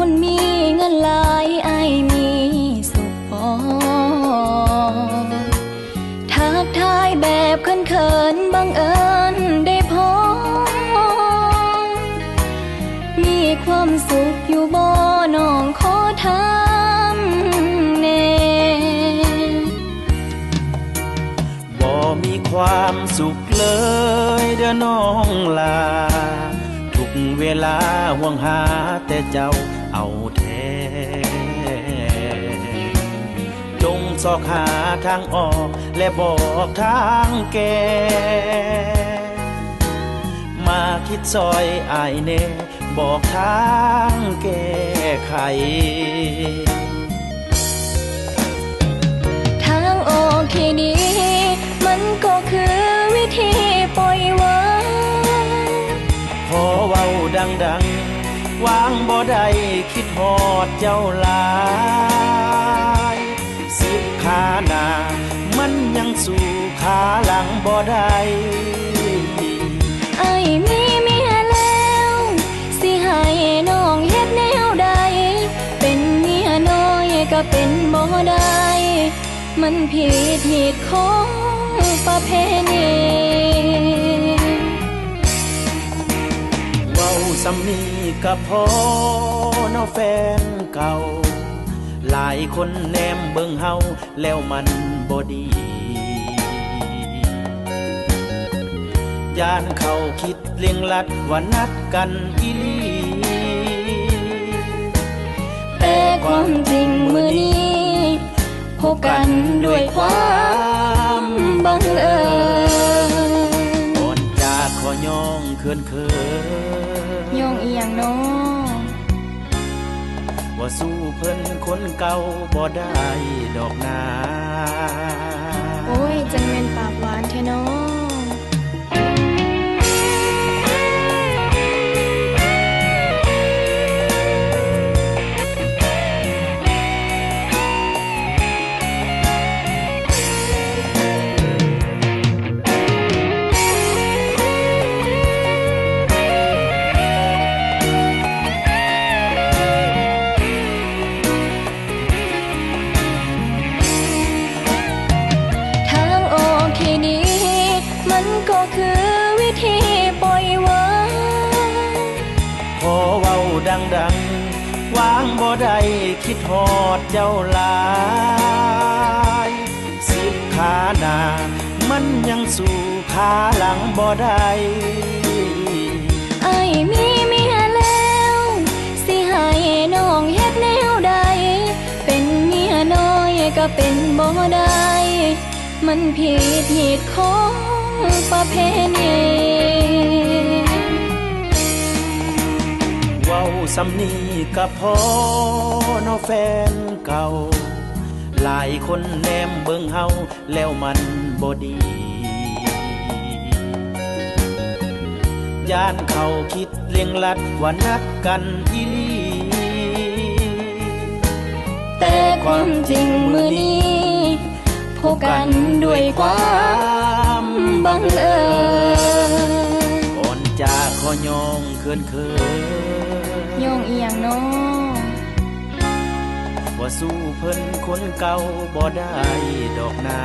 คนมีเงินหลายอายมีสุขพอทักทายแบบเขินๆบังเอิญได้พอมีความสุขอยู่บ่น้องขอถามแน่บ่มีความสุขเลยเด้อน้องลาทุกเวลาห่วงหาแต่เจ้าเอาแท้จงสอกหาทางออกและบอกทางแก้มาคิดซอยอายแน่บอกทางแก้ไขทางออกที่ดีมันก็คือวิธีปล่อยวางพอเว้าดังๆวางบ่ได้คิดฮอดเจ้าหลายสิบขาหน้ามันยังสู่ขาหลังบ่ได้ไอ้มีเมียแล้วสิให้น้องเฮ็ดแนวใดเป็นเมียน้อยก็เป็นบ่ได้มันผิดเหตุของประเพณีเว้าสำนีก็พอเนาะแฟนเก่าหลายคนแนมเบิ่งเฮาแล้วมันบ่ดีย่านเขาคิดเลียงลัดว่านัดกันอีหลีแต่ความจริงมื้อนี้พบกันด้วยความบังเอิญก่อนจากขอย่องเขินย่องอีหยังน้อว่าสู้เพิ่นคนเก่าบ่ได้ดอกนาโอ้ยจังแม่นปากหวานแท้น้อก็คือวิธีปล่อยวางพอเว้าดังๆวางบ่ได้คิดฮอดเจ้าหลายสิบขาหน้ามันยังสู่ขาหลังบ่ได้ไอ้มีเมียแล้วสิให้น้องเฮ็ดแนวใดเป็นเมียน้อยก็เป็นบ่ได้มันผิดเหตุของประเพณีเว้าสำนีก็พอเนาะแฟนเก่าหลายคนแนมเบิ่งเฮาแล้วมันบ่ดีย่านเขาคิดเลียงลัดว่านัดกันอีหลีแต่ความจริงมื้อนี้พบกันด้วยความบังเอิญก่อนจากขอย่องเขินย่องอีหยังน้อว่าสู้เพิ่นคนเก่าบ่ได้ดอกนา